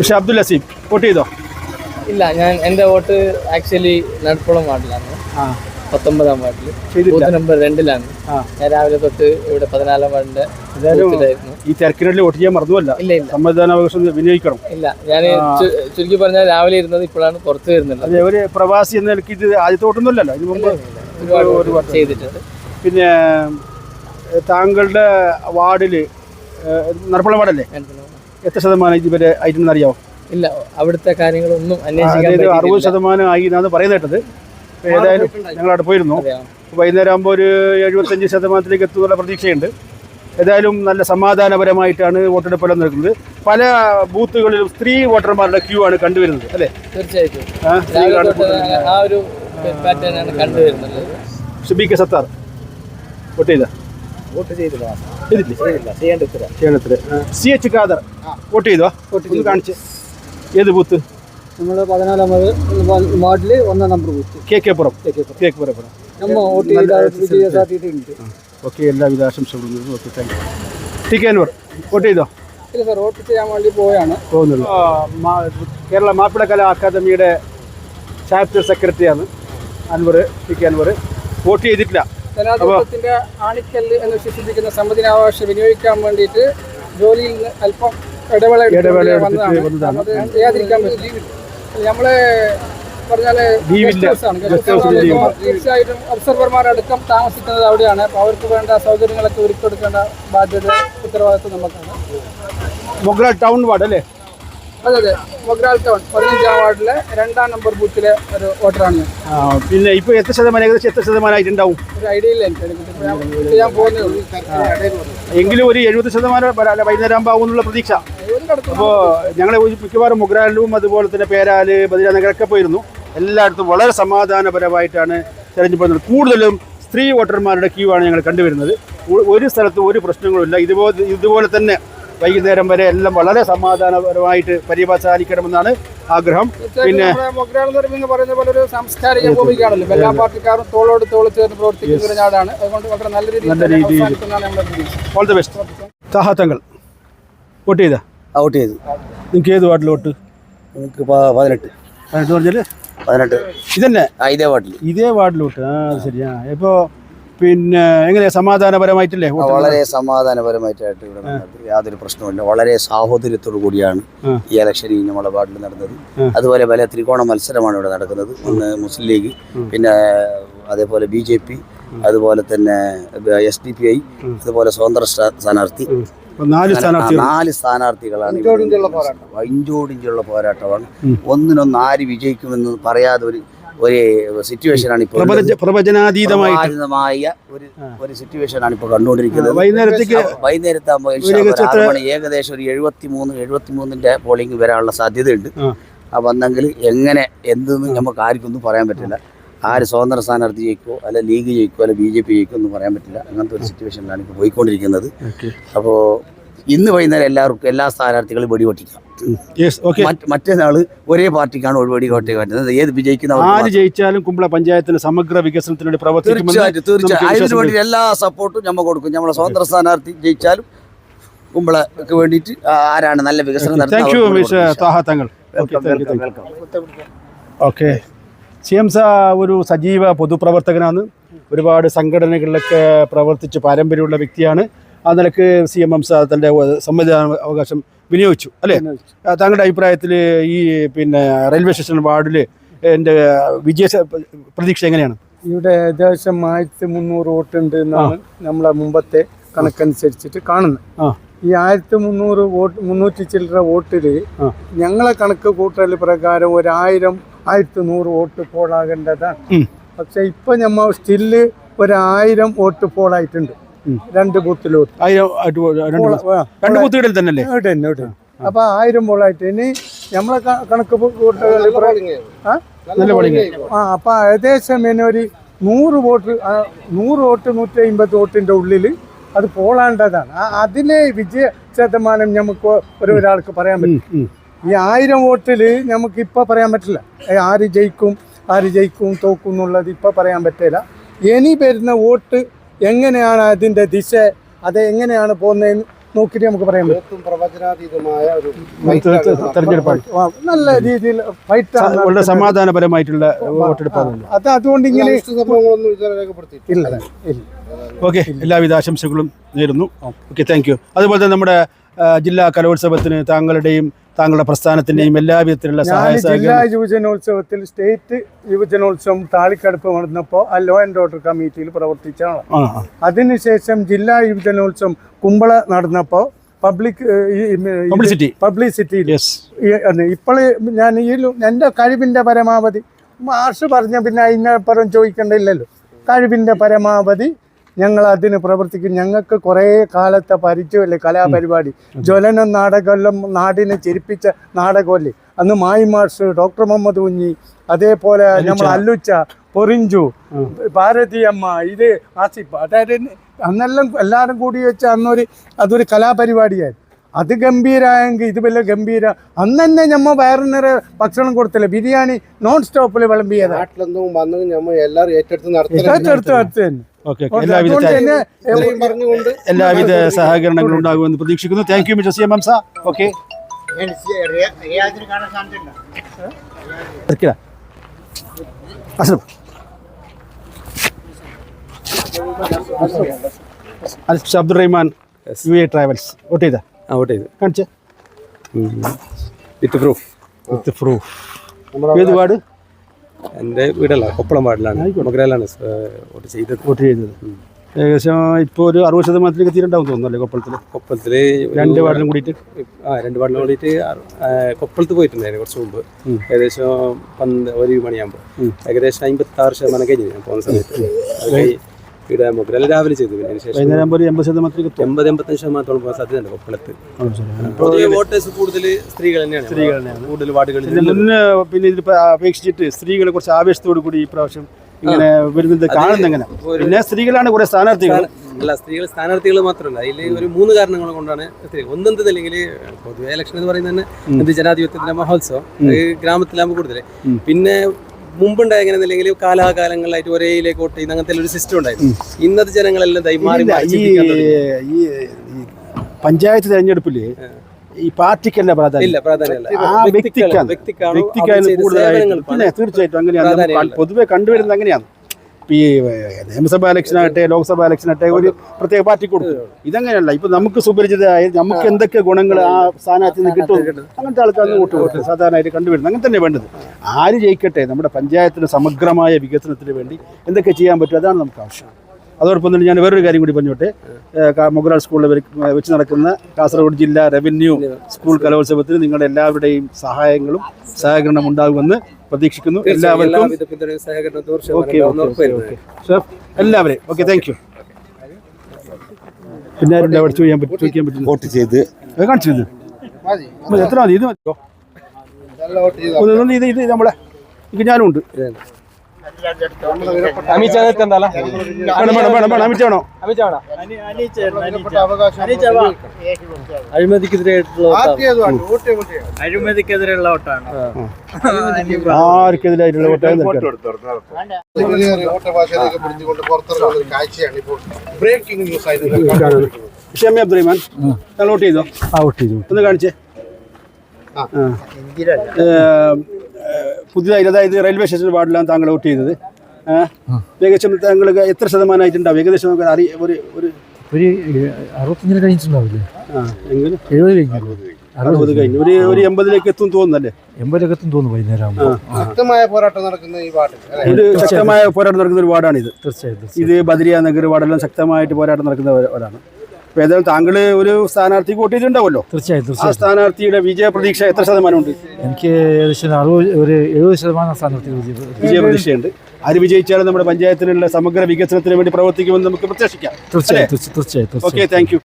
പക്ഷേ അബ്ദുൽ ഹസീബ് വോട്ട് ചെയ്തോ? ഇല്ല, ഞാൻ എൻ്റെ വോട്ട് ആക്ച്വലി നടപ്പുളം വാർഡിലാണ്, 19-ാം വാർഡിൽ, ബൂത്ത് നമ്പർ 2-ലാണ്. ഞാൻ രാവിലെ തൊട്ട് ഇവിടെ 14-ാം വാർഡിന്റെ ഈ തിരക്കിനുള്ളിൽ വോട്ട് ചെയ്യാൻ മറന്നുമല്ല. ഇല്ല ഇല്ല, സമ്മതിദാനാവകാശം വിനിയോഗിക്കണം. ഇല്ല, ഞാൻ ചുരുക്കി പറഞ്ഞാൽ രാവിലെ ഇരുന്നത് ഇപ്പോഴാണ് പുറത്ത് വരുന്നത്. അതെ, ഒരു പ്രവാസി എന്ന നിലയ്ക്ക് ഇത് ആദ്യത്തെ വോട്ടൊന്നുമല്ലല്ലോ, ഇതിന് മുമ്പ് ഒരുപാട് ചെയ്തിട്ടുണ്ട്. പിന്നെ താങ്കളുടെ വാർഡിൽ നടപ്പുളം വാർഡല്ലേ, എത്ര ശതമാനം ഇതുവരെ ആയിട്ടുണ്ടെന്ന് അറിയാമോ? ഇല്ല, അവിടുത്തെ കാര്യങ്ങളൊന്നും അന്വേഷിക്കാൻ 60% ആയി എന്നാണ് പറയുന്നത് കേട്ടത്. ഏതായാലും ഞങ്ങളവിടെ പോയിരുന്നു. വൈകുന്നേരം ആകുമ്പോൾ ഒരു 75% എത്തുന്നുള്ള പ്രതീക്ഷയുണ്ട്. ഏതായാലും നല്ല സമാധാനപരമായിട്ടാണ് വോട്ടെടുപ്പെല്ലാം നടക്കുന്നത്. പല ബൂത്തുകളിലും സ്ത്രീ വോട്ടർമാരുടെ ക്യൂ ആണ് കണ്ടുവരുന്നത് അല്ലേ? തീർച്ചയായിട്ടും ആ ഒരു പാറ്റേൺ ആണ് കണ്ടുവരുന്നത്. ഷബീഖ് സത്താർ വോട്ട് ചെയ്ത? വോട്ട് ചെയ്തില്ല. CH ഖാദർ വോട്ട് ചെയ്തോ? ഒന്ന് കാണിച്ച്. ഏത് ബൂത്ത്? നമ്മൾ 14-ാമത് വാർഡിൽ 1-ാം നമ്പർ ബൂത്ത്, കേക്കേപ്പുറം. നമ്മൾ വോട്ട് ചെയ്ത സാധ്യതയുണ്ട്. ഓക്കെ, എല്ലാവിധ ആശംസകളും. Okay, thank you. TK Anwar vote ചെയ്തോ? ഇല്ല സാർ, വോട്ട് ചെയ്യാൻ വേണ്ടി പോകുന്നുള്ളൂ. കേരള മാപ്പിള കലാ അക്കാദമിയുടെ ചാപ്റ്റർ സെക്രട്ടറിയാണ് അൻവർ, TK അൻവർ. വോട്ട് ചെയ്തിട്ടില്ല. ജനാധിപത്യത്തിന്റെ ആണിക്കല്ല് എന്ന് വിശേഷിപ്പിക്കുന്ന സമ്മതിദാനാവകാശം വിനിയോഗിക്കാൻ വേണ്ടിയിട്ട് ജോലിയിൽ നിന്ന് അല്പം ഇടവേള വന്നതാണ്. അത് ചെയ്യാതിരിക്കാൻ പറ്റില്ല. നമ്മളെ പറഞ്ഞാല് തീർച്ചയായിട്ടും ഒബ്സർവർമാരടക്കം താമസിക്കുന്നത് അവിടെയാണ്. അപ്പോൾ അവർക്ക് വേണ്ട സൗകര്യങ്ങളൊക്കെ ഒരുക്കി കൊടുക്കേണ്ട ബാധ്യത, ഉത്തരവാദിത്വം നമുക്കാണ്. മൊഗ്രാൽ ടൗൺ വാർഡ് അല്ലേ? അതെ, മൊഗ്രാൽ ടൗൺ 15-ാം വാർഡിലെ 2-ാം നമ്പർ ബൂത്തിലെ ഒരു വോട്ടറാണ്. പിന്നെ ഇപ്പോൾ എത്ര ശതമാനം ആയിട്ടുണ്ടാവും? ഒരു ഐഡിയ ഇല്ല എനിക്ക്, ചെയ്യാൻ പോകുന്നേ ഉള്ളൂ. എങ്കിലും ഒരു 70% വൈകുന്നേരം ആകുമ്പോൾ എന്നുള്ള പ്രതീക്ഷ. അപ്പോൾ ഞങ്ങൾ മിക്കവാറും മൊഗ്രാലിലും അതുപോലെ തന്നെ പേരാല്, ബദിരാനഗരൊക്കെ പോയിരുന്നു. എല്ലായിടത്തും വളരെ സമാധാനപരമായിട്ടാണ് തെരഞ്ഞെടുപ്പ്. കൂടുതലും സ്ത്രീ വോട്ടർമാരുടെ ക്യൂ ആണ് ഞങ്ങൾ കണ്ടുവരുന്നത്. ഒരു സ്ഥലത്തും ഒരു പ്രശ്നങ്ങളുമില്ല. ഇതുപോലെ തന്നെ വൈകുന്നേരം വരെ എല്ലാം വളരെ സമാധാനപരമായിട്ട് പരിപാലിക്കണമെന്നാണ് ആഗ്രഹം. പിന്നെ പറയുന്ന പോലെ ഒരു സാംസ്കാരിക ഭൂമികയാണല്ലോ, എല്ലാ പാർട്ടിക്കാരും തോളോട് തോൾ ചേർന്ന് പ്രവർത്തിക്കുന്ന ഒരു നാടാണ്. അതുകൊണ്ട് വളരെ നല്ല രീതിയിൽ ഓൾ ദി ബെസ്റ്റ്. താഹാത്തങ്ങൾ വോട്ട് ചെയ്താ? വോട്ട് ചെയ്തു. നിങ്ങൾക്ക് ഏത് വാർഡിൽ വോട്ട്? എനിക്ക് 18 പറഞ്ഞാൽ 18 ഇതന്നെ ഇതേ വാർഡിൽ വോട്ട്. ശരിയാ. ഇപ്പോൾ പിന്നെ എങ്ങനെയാ, സമാധാനപരമായിട്ടില്ലേ? വളരെ സമാധാനപരമായിട്ടായിട്ട് ഇവിടെ നടന്നത്, യാതൊരു പ്രശ്നവുമില്ല. വളരെ സാഹോദര്യത്തോടു കൂടിയാണ് ഈ ഇലക്ഷൻ നമ്മുടെ വാർഡിൽ നടന്നത്. അതുപോലെ പല ത്രികോണ മത്സരമാണ് ഇവിടെ നടക്കുന്നത്. ഒന്ന് മുസ്ലിം ലീഗ്, പിന്നെ അതേപോലെ BJP, അതുപോലെ തന്നെ SDPI, അതുപോലെ സ്വതന്ത്ര സ്ഥാനാർത്ഥി. 4 സ്ഥാനാർത്ഥികളാണ്. ഇഞ്ചോടിഞ്ചുള്ള പോരാട്ടമാണ്. ഒന്നിനൊന്ന് ആര് വിജയിക്കുമെന്ന് പറയാതെ ഒരു സിറ്റുവേഷനാണ് ഇപ്പോൾ, പ്രവചനാതീതമായ ഒരു സിറ്റുവേഷനാണ് ഇപ്പോൾ കണ്ടുകൊണ്ടിരിക്കുന്നത്. വൈകുന്നേരത്താകുമ്പോൾ ഏകദേശം ഒരു 73-ന്റെ പോളിംഗ് വരാനുള്ള സാധ്യതയുണ്ട്. അപ്പം വന്നെങ്കിൽ എങ്ങനെ എന്തെന്ന് നമുക്ക് ആർക്കൊന്നും പറയാൻ പറ്റില്ല. ആര് സ്വതന്ത്ര സ്ഥാനാർത്ഥി ജയിക്കുമോ, അല്ല ലീഗ് ജയിക്കുമോ, അല്ല BJP ജയിക്കുമോ ഒന്നും പറയാൻ പറ്റില്ല. അങ്ങനത്തെ ഒരു സിറ്റുവേഷനിലാണ് ഇപ്പോൾ പോയിക്കൊണ്ടിരിക്കുന്നത്. അപ്പോൾ ഇന്ന് വൈകുന്നേരം എല്ലാ സ്ഥാനാർത്ഥികളും വെടിവെട്ടിക്കാം. മറ്റേ നാള് ഒരേ പാർട്ടിക്കാണ് വെടിവെട്ടി പറ്റുന്നത്. ഏത് ജയിച്ചാലും കുമ്പള പഞ്ചായത്തിന് സമഗ്ര വികസനത്തിന് വേണ്ടി പ്രവർത്തിക്കും. തീർച്ചയായും അതിനു വേണ്ടി എല്ലാ സപ്പോർട്ടും നമ്മൾ കൊടുക്കും. നമ്മളെ സ്വതന്ത്ര സ്ഥാനാർത്ഥി ജയിച്ചാലും കുമ്പളക്ക് വേണ്ടിയിട്ട് ആരാണ് നല്ല വികസനം നടത്തുന്നത്. ഓക്കെ, CMസ ഒരു സജീവ പൊതുപ്രവർത്തകനാണ്. ഒരുപാട് സംഘടനകളിലൊക്കെ പ്രവർത്തിച്ച് പാരമ്പര്യമുള്ള വ്യക്തിയാണ്. ആ നിലക്ക് CM ഹംസ തൻ്റെ സമ്മതിദാനാവകാശം വിനിയോഗിച്ചു അല്ലേ? താങ്കളുടെ അഭിപ്രായത്തിൽ ഈ പിന്നെ റെയിൽവേ സ്റ്റേഷൻ വാർഡിൽ എൻ്റെ വിജയ പ്രതീക്ഷ എങ്ങനെയാണ്? ഇവിടെ ഏകദേശം 1300 വോട്ടുണ്ട് എന്നാണ് നമ്മളെ മുമ്പത്തെ കണക്കനുസരിച്ചിട്ട് കാണുന്നത്. ഈ 1300 വോട്ട്, 300 ചില്ലറ വോട്ടിൽ ഞങ്ങളെ കണക്ക് കൂട്ടൽ പ്രകാരം 1100 വോട്ട് പോളാകേണ്ടതാണ്. പക്ഷെ ഇപ്പൊ നമ്മൾ സ്റ്റില്ല് 1000 വോട്ട് പോളായിട്ടുണ്ട് 2 ബൂത്തിലോട്ട്. അപ്പൊ 1000 പോളായിട്ട് ഇനി നമ്മളെ കണക്ക് കൂട്ടൽ അപ്പൊ ഏകദേശം ഇനി ഒരു 100 വോട്ട് 150 വോട്ടിന്റെ ഉള്ളിൽ അത് പോളേണ്ടതാണ്. അതിലെ വിജയ ശതമാനം നമുക്ക് ഒരാൾക്ക് പറയാൻ പറ്റും. ഈ 1000 വോട്ടിൽ നമുക്ക് ഇപ്പൊ പറയാൻ പറ്റില്ല ആര് ജയിക്കും തോക്കും എന്നുള്ളത് ഇപ്പൊ പറയാൻ പറ്റില്ല. ഇനി വരുന്ന വോട്ട് എങ്ങനെയാണ് അതിന്റെ ദിശ, അത് എങ്ങനെയാണ് പോകുന്നതെന്ന് നോക്കിയിട്ട് നമുക്ക് പറയാൻ പറ്റും. പ്രവചനാതീതമായ ഒരു തെരഞ്ഞെടുപ്പാണ്. നല്ല രീതിയിൽ ഫൈറ്റ് വളരെ സമാധാനപരമായിട്ടുള്ള വോട്ടെടുപ്പാണ്. അതുകൊണ്ട് ഇങ്ങനെ സംഭവങ്ങളൊന്നും ഇതുവരെ രേഖപ്പെടുത്തിയിട്ടില്ല. ഇല്ല. ഓക്കെ, എല്ലാവിധ ആശംസകളും നേരുന്നു. Okay, thank U. അതുപോലെ തന്നെ നമ്മുടെ ജില്ലാ കലോത്സവത്തിന് താങ്കളുടെ പ്രസ്ഥാനത്തിന്റെയും എല്ലാവിധത്തിലുള്ള സഹായ ജില്ലാ യുവജനോത്സവത്തിൽ സ്റ്റേറ്റ് യുവജനോത്സവം താളിക്കടുപ്പ് നടന്നപ്പോൾ ആ ലോ ആൻഡ് ഓർഡർ കമ്മിറ്റിയിൽ പ്രവർത്തിച്ചാണ്. അതിനുശേഷം ജില്ലാ യുവജനോത്സവം കുമ്പള നടന്നപ്പോൾ പബ്ലിസിറ്റിയിൽ ഇപ്പോൾ ഞാൻ എൻ്റെ കഴിവിൻ്റെ പരമാവധി മാഷ് പറഞ്ഞ പിന്നെ അതിനപ്പുറം ചോദിക്കേണ്ടില്ലല്ലോ. കഴിവിൻ്റെ പരമാവധി ഞങ്ങൾ അതിന് പ്രവർത്തിക്കും. ഞങ്ങൾക്ക് കുറേ കാലത്തെ പരിചയമല്ലേ കലാപരിപാടി. ജ്വലനം നാടകമെല്ലാം നാടിനെ ചിരിപ്പിച്ച നാടകമല്ലേ. അന്ന് മായി മാഷ്, ഡോക്ടർ മുഹമ്മദ് കുഞ്ഞി, അതേപോലെ നമ്മൾ അല്ലുച്ച, പൊറിഞ്ചു, ഭാരതിയമ്മ, ഇത് ആസിഫ്, അതായത് അന്നെല്ലാം എല്ലാവരും കൂടി വെച്ച് അതൊരു കലാപരിപാടിയായിരുന്നു. അത് ഗംഭീരമായെങ്കിൽ ഇത് വലിയ ഗംഭീര. അന്ന് തന്നെ ഞമ്മ വയറിനേറെ ഭക്ഷണം കൊടുത്തില്ല. ബിരിയാണി നോൺ സ്റ്റോപ്പിൽ വിളമ്പിയത്. നാട്ടിലെന്തും വന്നു നമ്മൾ എല്ലാവരും ഏറ്റെടുത്ത് നടത്തി തന്നെ. എല്ലാവിധ സഹകരണങ്ങളും ഉണ്ടാകുമെന്ന് പ്രതീക്ഷിക്കുന്നു. Thank you mister CM Hamsa. ഓക്കെ, അബ്ദുറഹ്മാൻ UA ട്രാവൽസ് വോട്ട് ചെയ്ത കാണിച്ചേ വിത്ത് പ്രൂഫ്. ഏത് വാർഡ്? എൻ്റെ വീടല്ല, കൊപ്പളം വാർഡിലാണ്, മൊഗ്രാലാണ് വോട്ട് ചെയ്തത്. ഏകദേശം ഇപ്പോൾ ഒരു 60% എത്തിയിട്ടുണ്ടാവും തോന്നുന്നു അല്ലേ കൊപ്പളത്തിൽ 2 വാർഡിലും കൂടിയിട്ട്? 2 വാർഡിലും കൂടിയിട്ട് കൊപ്പളത്ത് പോയിട്ടുണ്ടായിരുന്നു കുറച്ച് മുമ്പ്. ഏകദേശം 1 മണിയാകുമ്പോൾ ഏകദേശം 56% കഴിഞ്ഞു ഞാൻ പോകുന്ന സമയത്ത്. ഇവിടെ മൊഗ്രാൽ രാവിലെ ചെയ്തു. പിന്നെ ശേഷം 80-85% പോകാൻ സാധ്യതയുണ്ട് കൊപ്പളത്ത്. വോട്ടേഴ്സ് കൂടുതൽ സ്ത്രീകൾ തന്നെയാണ് കൂടുതൽ വാർഡുകളിൽ. പിന്നെ ഇതിൽ അപേക്ഷിച്ചിട്ട് സ്ത്രീകളെ കുറച്ച് ആവേശത്തോടു കൂടി ഈ പ്രാവശ്യം ഇങ്ങനെ വരുന്നത് കാണുന്ന എങ്ങനെ? പിന്നെ സ്ത്രീകളാണ് കുറെ സ്ഥാനാർത്ഥികൾ. അല്ല, സ്ഥാനാർത്ഥികൾ മാത്രമല്ല, അതിൽ ഒരു 3 കാരണങ്ങൾ കൊണ്ടാണ് സ്ത്രീകൾ. ഒന്നെന്തല്ലെങ്കിൽ പൊതുവെ ഇലക്ഷൻ എന്ന് പറയുന്നത് തന്നെ ജനാധിപത്യത്തിന്റെ മഹോത്സവം ഗ്രാമത്തിലാകുമ്പോൾ കൂടുതൽ. പിന്നെ മുമ്പുണ്ടായ എങ്ങനെയെന്നില്ലെങ്കിൽ കാലാകാലങ്ങളായിട്ട് ഒരേയിലേക്ക് വോട്ട് ചെയ്യുന്ന അങ്ങനത്തെ ഒരു സിസ്റ്റം ഉണ്ടായിരുന്നു. ഇന്നത്തെ ജനങ്ങളെല്ലാം ഈ പഞ്ചായത്ത് തെരഞ്ഞെടുപ്പില് ഈ പാർട്ടിക്കല്ല പ്രാധാന്യം, പിന്നെ തീർച്ചയായിട്ടും അങ്ങനെയാണ് പൊതുവെ കണ്ടുവരുന്നത്. അങ്ങനെയാണ് ഈ നിയമസഭാ ഇലക്ഷനാകട്ടെ ലോക്സഭാ ഇലക്ഷനാകട്ടെ ഒരു പ്രത്യേക പാർട്ടി കൊടുക്കും. ഇതങ്ങനെയല്ല. ഇപ്പൊ നമുക്ക് സുപരിചിതമായ നമുക്ക് എന്തൊക്കെ ഗുണങ്ങൾ ആ സ്ഥാനാർത്ഥിയിൽ നിന്ന് കിട്ടും, അങ്ങനത്തെ ആൾക്കാർക്ക് വോട്ട് കൊടുക്കും സാധാരണയായിട്ട് കണ്ടുവരുന്നത്. അങ്ങനെ തന്നെ വേണ്ടത്. ആര് ജയിക്കട്ടെ, നമ്മുടെ പഞ്ചായത്തിന് സമഗ്രമായ വികസനത്തിന് വേണ്ടി എന്തൊക്കെ ചെയ്യാൻ പറ്റും, അതാണ് നമുക്ക് ആവശ്യം. അതോടൊപ്പം തന്നെ ഞാൻ വേറൊരു കാര്യം കൂടി പറഞ്ഞോട്ടെ. മൊഗ്രാൽ സ്കൂളിൽ വെച്ച് നടക്കുന്ന കാസർഗോഡ് ജില്ലാ റവന്യൂ സ്കൂൾ കലോത്സവത്തിന് നിങ്ങളുടെ എല്ലാവരുടെയും സഹായങ്ങളും സഹകരണം ഉണ്ടാകുമെന്ന് പ്രതീക്ഷിക്കുന്നു. എല്ലാവർക്കും എല്ലാവരെയും ഓക്കെ, താങ്ക് യു. പിന്നെ ചോദിക്കാൻ പറ്റും വോട്ട് ചെയ്ത് കാണിച്ചിരുന്നു എത്ര മതി? ഇത് മതിയോ? ഇത് നമ്മളെ ഞാനും ഉണ്ട്. അഴിമതിക്കെതിരെയുള്ള വോട്ടാണ്. ആർക്കെതിരായിട്ടുള്ള വോട്ടാണ്? അബ്ദുറഹ്മാൻ വോട്ട് ചെയ്തോ? വോട്ട് ചെയ്തു. ഒന്ന് കാണിച്ചേ. പുതിയതായി, അതായത് റെയിൽവേ സ്റ്റേഷൻ വാർഡിലാണ് താങ്കൾ വോട്ട് ചെയ്തത്. ഏകദേശം താങ്കൾ എത്ര ശതമാനമായിട്ടുണ്ടാവും? ഏകദേശം നമുക്ക് ഒരു 65 കഴിഞ്ഞിട്ടുണ്ടാവില്ലേ? എങ്കിലും 70 കഴിഞ്ഞു. 60 കഴിഞ്ഞു. ഒരു 80-ലേക്ക് എത്തും തോന്നുന്നല്ലേ? 80-ലേക്ക് എത്തും തോന്നുന്നു. വൈകുന്നേരം ശക്തമായ പോരാട്ടം നടക്കുന്ന ഈ വാർഡ്, ഒരു ശക്തമായ പോരാട്ടം നടക്കുന്ന ഒരു വാർഡാണിത്. തീർച്ചയായിട്ടും ഇത് ബദരിയ നഗർ വാർഡെല്ലാം ശക്തമായിട്ട് പോരാട്ടം നടക്കുന്ന വാർഡാണ്. അപ്പോൾ ഏതായാലും താങ്കൾ ഒരു സ്ഥാനാർത്ഥിക്ക് വോട്ട് ചെയ്തിട്ടുണ്ടാവുമല്ലോ. തീർച്ചയായിട്ടും. ആ സ്ഥാനാർത്ഥിയുടെ വിജയ പ്രതീക്ഷ എത്ര ശതമാനമുണ്ട്? എനിക്ക് ഏകദേശം 70% സ്ഥാനാർത്ഥി വിജയ പ്രതീക്ഷയുണ്ട്. ആര് വിജയിച്ചാലും നമ്മുടെ പഞ്ചായത്തിനുള്ള സമഗ്ര വികസനത്തിന് വേണ്ടി പ്രവർത്തിക്കുമെന്ന് നമുക്ക് പ്രത്യാശിക്കാം. തീർച്ചയായിട്ടും. Okay, thank U.